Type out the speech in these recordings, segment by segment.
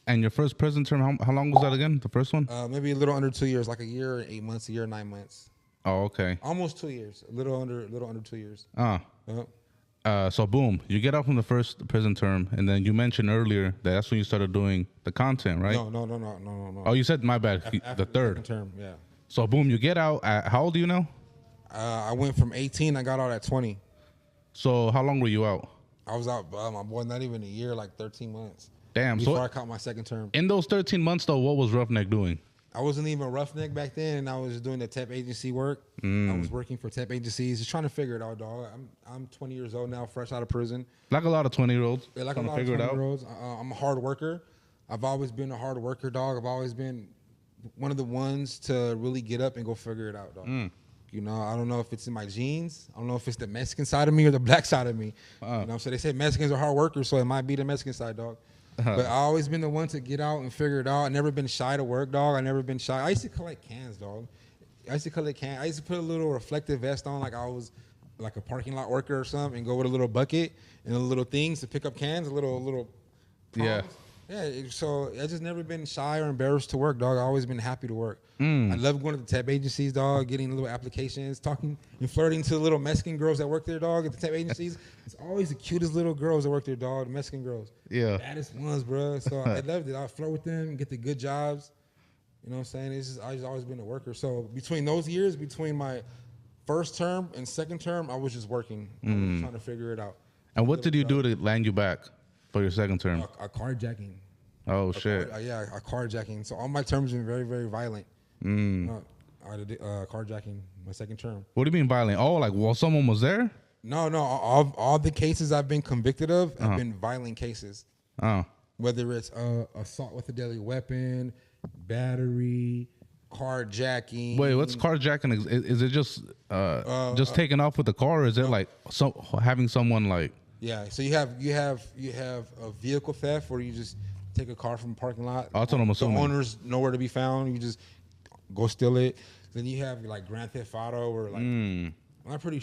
And your first prison term, how long was that again? The first one? Maybe a little under 2 years, like a year and 8 months, a year and 9 months. Oh, okay. Almost 2 years. A little under 2 years. Ah. Uh, So boom, you get out from the first prison term, and then you mentioned earlier that that's when you started doing the content, right? no. Oh, you said my bad. After The third. second term, yeah. So boom, you get out. How old are you now? I went from 18. I got out at 20. So how long were you out? I was out, my boy, not even a year, like 13 months. Damn. Before So I caught my second term. in those 13 months, though, what was Ruffneck doing? I wasn't even Ruffneck back then, and I was doing the temp agency work. I was working for temp agencies, just trying to figure it out, dog. I'm 20 years old now, fresh out of prison. Like a lot of 20-year-olds. Yeah, like a trying lot to of figure it 20-year-olds. I'm a hard worker. I've always been a hard worker, dog. I've always been one of the ones to really get up and go figure it out, dog. You know, I don't know if it's in my genes. I don't know if it's the Mexican side of me or the black side of me. You know, so they say Mexicans are hard workers, so it might be the Mexican side, dog. But I always been the one to get out and figure it out. I never been shy to work, dog. I never been shy. I used to collect cans, dog. I used to put a little reflective vest on, like I was like a parking lot worker or something, and go with a little bucket and the little things to pick up cans, a little Yeah. Yeah, so I just never been shy or embarrassed to work, dog. I always been happy to work. I love going to the temp agencies, dog, getting little applications, talking and flirting to the little Mexican girls that work there, dog, at the temp agencies. It's always the cutest little girls that work there, dog, the Mexican girls. Yeah. Baddest ones, bro. So I loved it. I flirt with them, get the good jobs. You know what I'm saying? I just always been a worker. So between those years, between my first term and second term, I was just working. I was trying to figure it out. And what did you do to land you back for your second term? A carjacking. Oh, shit. A carjacking. So all my terms been very, very violent. I did carjacking my second term. What do you mean violent? Oh, like while someone was there? No. All the cases I've been convicted of have been violent cases. Oh. Whether it's assault with a deadly weapon, battery, carjacking. Wait, what's carjacking? Is it just taking off with the car, or is it like having someone like? Yeah, so you have a vehicle theft where you just take a car from a parking lot. That's what I'm assuming. The owner's nowhere to be found. You just go steal it. Then you have like Grand Theft Auto or like I'm not pretty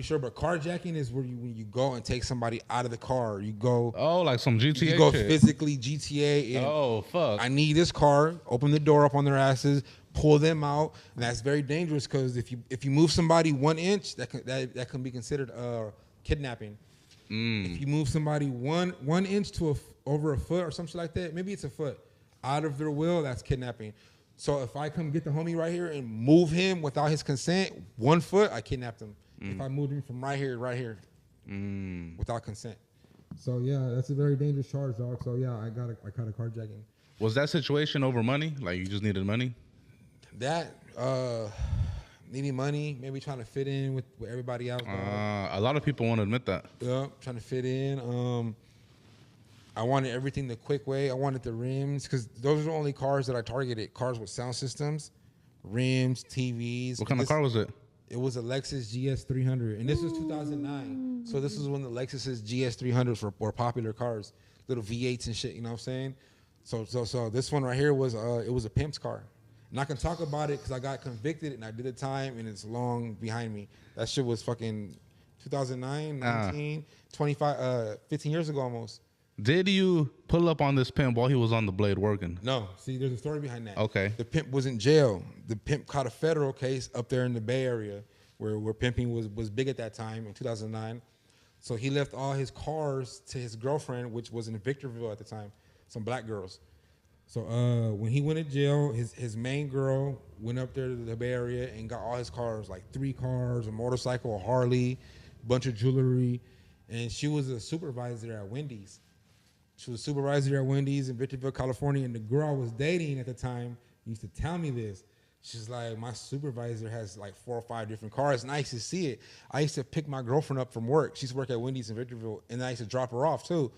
sure, but carjacking is where when you go and take somebody out of the car. You go like some GTA. You go shit. physically GTA. And Oh fuck! I need this car. Open the door up on their asses. Pull them out. And that's very dangerous because if you move somebody 1 inch, that can be considered kidnapping. If you move somebody one inch to over a foot or something like that, maybe it's a foot out of their will, that's kidnapping. So if I come get the homie right here and move him without his consent, 1 foot, I kidnapped him. If I moved him from right here, without consent. So yeah, that's a very dangerous charge, dog. So yeah, I caught a carjacking. Was that situation over money? Like you just needed money? That needing money, maybe trying to fit in with everybody else. A lot of people won't admit that. Yeah, trying to fit in. I wanted everything the quick way. I wanted the rims because those are the only cars that I targeted. Cars with sound systems, rims, TVs. What kind of car was it? It was a Lexus GS 300, and this was 2009. So this was when the Lexus's GS 300s were popular cars, little V8s and shit. You know what I'm saying? So this one right here was it was a pimp's car. And I can talk about it because I got convicted and I did the time and it's long behind me. That shit was fucking 2009, 19, 25, 15 years ago almost. Did you pull up on this pimp while he was on the blade working? No. See, there's a story behind that. Okay. The pimp was in jail. The pimp caught a federal case up there in the Bay Area where pimping was big at that time in 2009. So he left all his cars to his girlfriend, which was in Victorville at the time, some black girls. So when he went to jail, his main girl went up there to the Bay Area and got all his cars, like 3 cars, a motorcycle, a Harley, bunch of jewelry, and she was a supervisor at Wendy's. She was a supervisor at Wendy's in Victorville, California, and the girl I was dating at the time used to tell me this. She's like, my supervisor has like 4 or 5 different cars, and I used to see it. I used to pick my girlfriend up from work. She used to work at Wendy's in Victorville, and I used to drop her off too.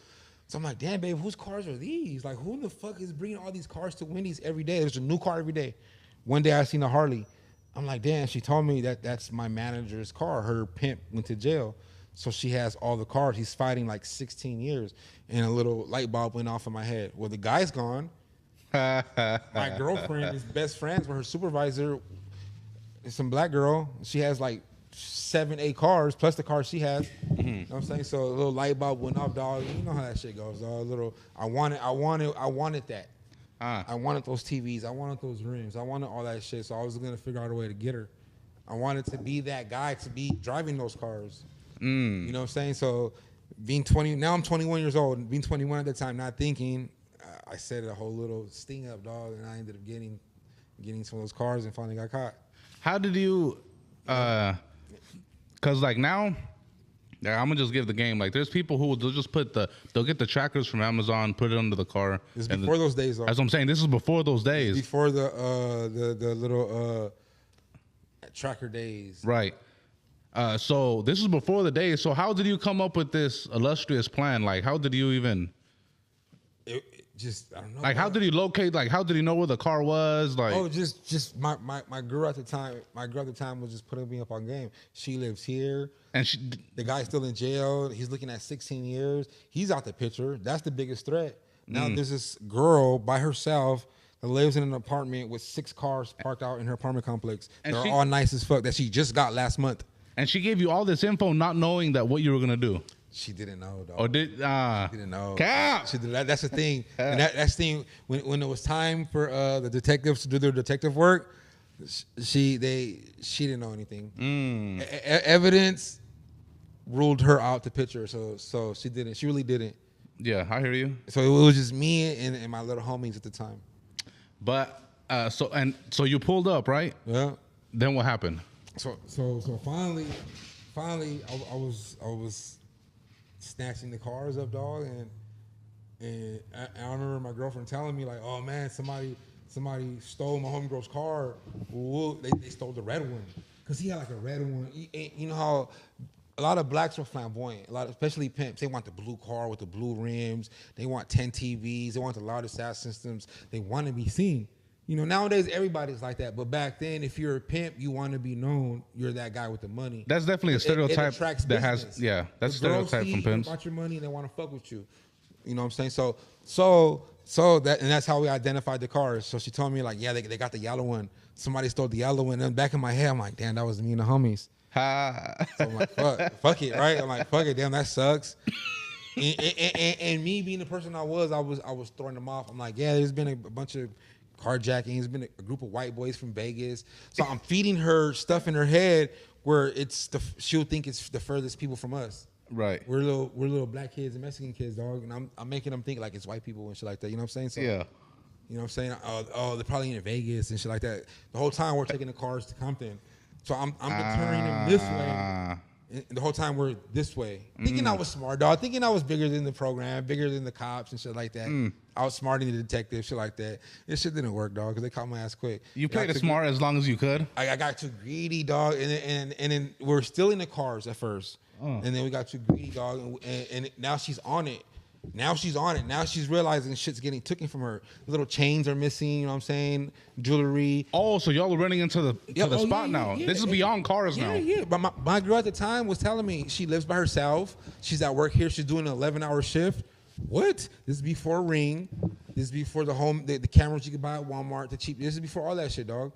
So I'm like, damn, babe, whose cars are these? Like, who the fuck is bringing all these cars to Wendy's every day? There's a new car every day. One day I seen a Harley. I'm like, damn, she told me that's my manager's car. Her pimp went to jail. So she has all the cars. He's fighting like 16 years. And a little light bulb went off in my head. Well, the guy's gone. My girlfriend is best friends with her supervisor. It's some black girl. She has like 7, 8 cars plus the car she has. You know what I'm saying? So a little light bulb went off, dog. You know how that shit goes, dog. A little. I wanted that. I wanted those TVs. I wanted those rims. I wanted all that shit. So I was gonna figure out a way to get her. I wanted to be that guy to be driving those cars. You know what I'm saying? So being 20, now I'm 21 years old. Being 21 at the time, not thinking, I set a whole little sting up, dog, and I ended up getting some of those cars and finally got caught. How did you? Cause like now, yeah, I'm gonna just give the game. Like there's people who they'll just they'll get the trackers from Amazon, put it under the car. It's before those days, though. That's what I'm saying. This is before those days. Before the little tracker days. Right. So this is before the days. So how did you come up with this illustrious plan? Like how did you even? It just I don't know. Like how did you locate? Like how did you know where the car was? Like just my girl at the time. My girl at the time was just putting me up on game. She lives here, and the guy's still in jail. He's looking at 16 years. He's out the picture. That's the biggest threat. Now there's this girl by herself that lives in an apartment with 6 cars parked out in her apartment complex. And they're all nice as fuck that she just got last month. And she gave you all this info, not knowing that what you were gonna do. She didn't know, though. Or did? She didn't know. Cap. She did that. That's the thing. And that's the thing. When it was time for the detectives to do their detective work, she didn't know anything. Evidence ruled her out the picture. So she didn't. She really didn't. Yeah, I hear you. So it was just me and my little homies at the time. But so you pulled up, right? Yeah. Then what happened? So finally, I was snatching the cars up, dog, and I remember my girlfriend telling me like, "Oh man, somebody stole my homegirl's car. Whoa, they stole the red one because he had like a red one. You know how a lot of blacks are flamboyant, especially pimps. They want the blue car with the blue rims. They want 10 TVs. They want the loudest sound systems. They want to be seen. You know, nowadays everybody's like that. But back then, if you're a pimp, you want to be known. You're that guy with the money. That's definitely a stereotype it attracts that business. has, yeah, that's a stereotype from pimps. About your money, and they want to fuck with you. You know what I'm saying? So that's how we identified the cars. So she told me like, yeah, they got the yellow one. Somebody stole the yellow one. And back in my head, I'm like, damn, that was me and the homies. So I'm like, fuck it, right? I'm like, fuck it, damn, that sucks. And me being the person I was throwing them off. I'm like, yeah, there's been a bunch of carjacking. There's been a group of white boys from Vegas. So I'm feeding her stuff in her head where she'll think it's the furthest people from us. Right. We're little black kids and Mexican kids, dog, and I'm making them think like it's white people and shit like that. You know what I'm saying? So, yeah. You know what I'm saying? They're probably in Vegas and shit like that. The whole time we're taking the cars to Compton. So I'm deterring them this way. And the whole time we're this way. Thinking I was smart, dog. Thinking I was bigger than the program, bigger than the cops and shit like that. Outsmarting the detective, shit like that. This shit didn't work, dog, because they caught my ass quick. You played it smart as long as you could. I got too greedy, dog. And then we're still in the cars at first. And then we got too greedy, dog. And now she's on it. Now she's on it. Now she's realizing shit's getting taken from her. Little chains are missing, you know what I'm saying? Jewelry. Oh, so y'all are running into the spot now. Yeah. This is beyond cars now. Yeah. But my girl at the time was telling me she lives by herself. She's at work here. She's doing an 11-hour shift. What? This is before Ring. This is before the cameras you could buy at Walmart, the cheap. This is before all that shit, dog.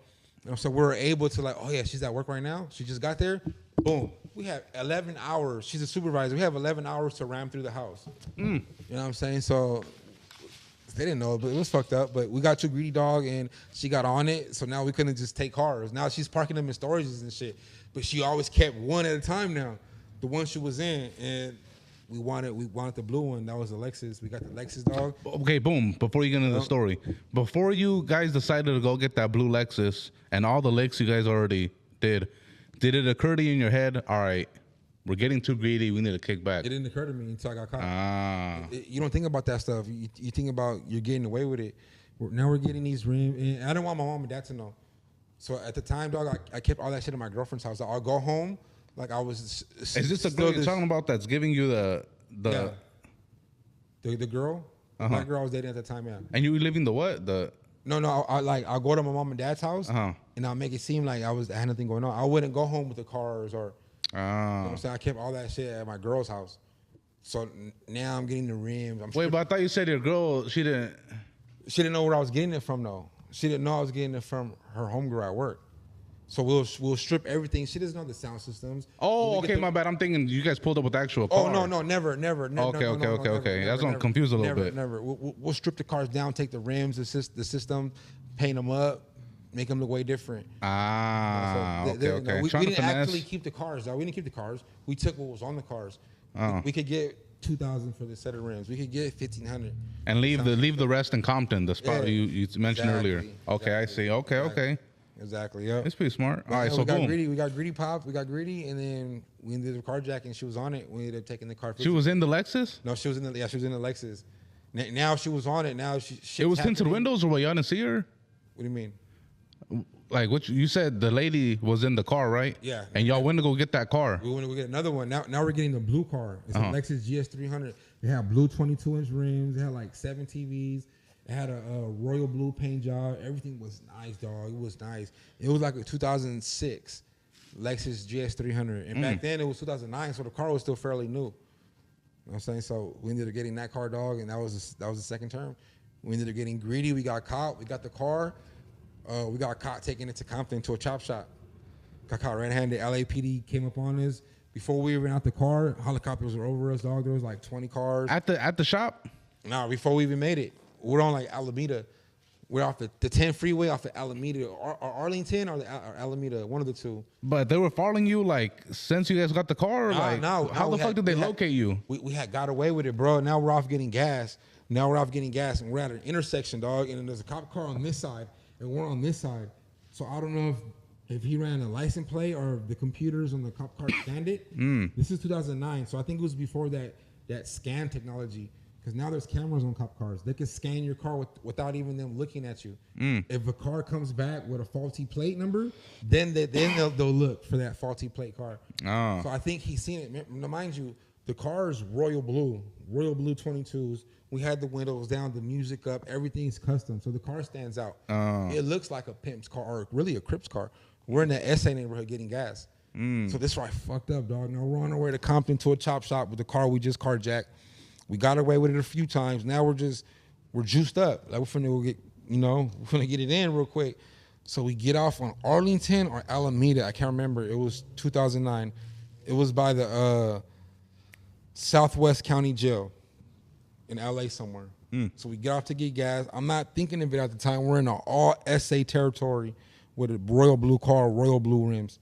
And so we're able to like, oh yeah, she's at work right now. She just got there. Boom. We have 11 hours. She's a supervisor. We have 11 hours to ram through the house. You know what I'm saying? So they didn't know, but it was fucked up. But we got too greedy, dog, and she got on it. So now we couldn't just take cars. Now she's parking them in storages and shit. But she always kept one at a time now. The one she was in, and we wanted the blue one. That was the Lexus. We got the Lexus, dog. Okay, boom. Before you get into the story, before you guys decided to go get that blue Lexus and all the licks you guys already did it occur to you in your head, all right, we're getting too greedy, we need to kick back? It didn't occur to me until I got caught. You don't think about that stuff. You think about you're getting away with it. Now we're getting these rims. And I didn't want my mom and dad to know. So at the time, dog, I kept all that shit in my girlfriend's house. I'll go home. Like I was. Is this the girl you're talking about that's giving you the girl? The black girl I was dating at the time, yeah. And you were living the what? No. I'll go to my mom and dad's house, and I'll make it seem like I had nothing going on. I wouldn't go home with the cars or. You know what I'm saying? I kept all that shit at my girl's house. So now I'm getting the rims. Wait, but I thought you said your girl, she didn't. She didn't know where I was getting it from, though. She didn't know I was getting it from her homegirl at work. So we'll strip everything. She doesn't know the sound systems. Oh, okay, my bad. I'm thinking you guys pulled up with the actual car. Oh no, never. Okay. That's gonna confuse a little bit. Never. We'll strip the cars down, take the rims, the system, paint them up, make them look way different. Okay. No, we didn't actually keep the cars, though. We didn't keep the cars. We took what was on the cars. We could get 2,000 for the set of rims. We could get 1,500. And leave the rest in Compton, the spot you mentioned earlier. Okay, I see. Okay. Exactly. Yeah. It's pretty smart. All right, so we got boom. greedy. We got greedy, pop. We got greedy, and then we ended up carjacking. She was on it. We ended up taking the car. She was in the Lexus? No, she was in the Lexus. Now she was on it. Now it was tinted windows, or what? Y'all didn't see her? What do you mean? Like what you said, the lady was in the car, right? Yeah. And y'all went to go get that car. We went to go get another one. Now we're getting the blue car. It's a Lexus GS300. They had blue 22-inch rims. They had like 7 TVs. It had a royal blue paint job. Everything was nice, dog. It was nice. It was like a 2006 Lexus GS300. And back then it was 2009, so the car was still fairly new. You know what I'm saying? So we ended up getting that car, dog, and that was the second term. We ended up getting greedy. We got caught. We got the car. We got caught taking it to Compton to a chop shop. Got caught red-handed. LAPD came up on us. Before we even out the car, helicopters were over us, dog. There was like 20 cars. At the shop? No, before we even made it. We're on like Alameda. We're off the 10 freeway off of Alameda or Arlington or Alameda, one of the two. But they were following you like since you guys got the car? Or how the fuck did they locate you? We had got away with it, bro. Now we're off getting gas. And we're at an intersection, dog. And then there's a cop car on this side and we're on this side. So I don't know if he ran a license plate or the computers on the cop car scanned it. This is 2009. So I think it was before that scan technology. Because now there's cameras on cop cars. They can scan your car without even them looking at you. If a car comes back with a faulty plate number, then they'll look for that faulty plate car. So I think he's seen it. Mind you, the car is royal blue 22s. We had the windows down, the music up, everything's custom. So the car stands out. It looks like a pimp's car or really a Crip's car. We're in the SA neighborhood getting gas. So this right fucked up, dog. Now we're on our way to Compton to a chop shop with the car we just carjacked. We got away with it a few times. Now we're juiced up. Like we're finna get it in real quick. So we get off on Arlington or Alameda. I can't remember. It was 2009. It was by the Southwest County Jail in LA somewhere. So we get off to get gas. I'm not thinking of it at the time. We're in an all SA territory with a royal blue car, royal blue rims,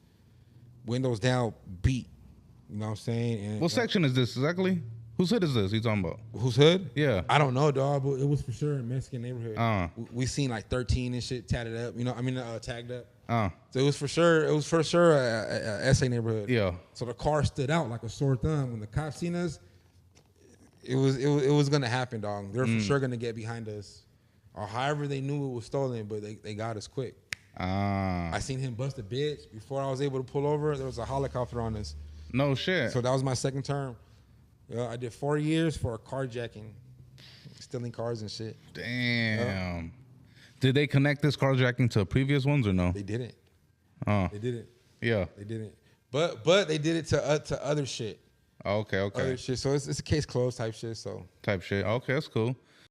windows down, beat. You know what I'm saying? And, what section is this exactly? Whose hood is this he's talking about? Whose hood? Yeah. I don't know, dog, but it was for sure a Mexican neighborhood. We seen like 13 and shit tatted up, tagged up. So it was for sure a SA neighborhood. Yeah. So the car stood out like a sore thumb. When the cops seen us, it was gonna happen, dog. They're for sure gonna get behind us. Or however they knew it was stolen, but they got us quick. I seen him bust a bitch. Before I was able to pull over, there was a helicopter on us. No shit. So that was my second term. Yeah, I did 4 years for a carjacking, stealing cars and shit. Damn. Did they connect this carjacking to previous ones or no? They didn't. They didn't. Yeah. They didn't. But they did it to other shit. Okay. Other shit. So it's a case closed type shit. So. Type shit. Okay, that's cool.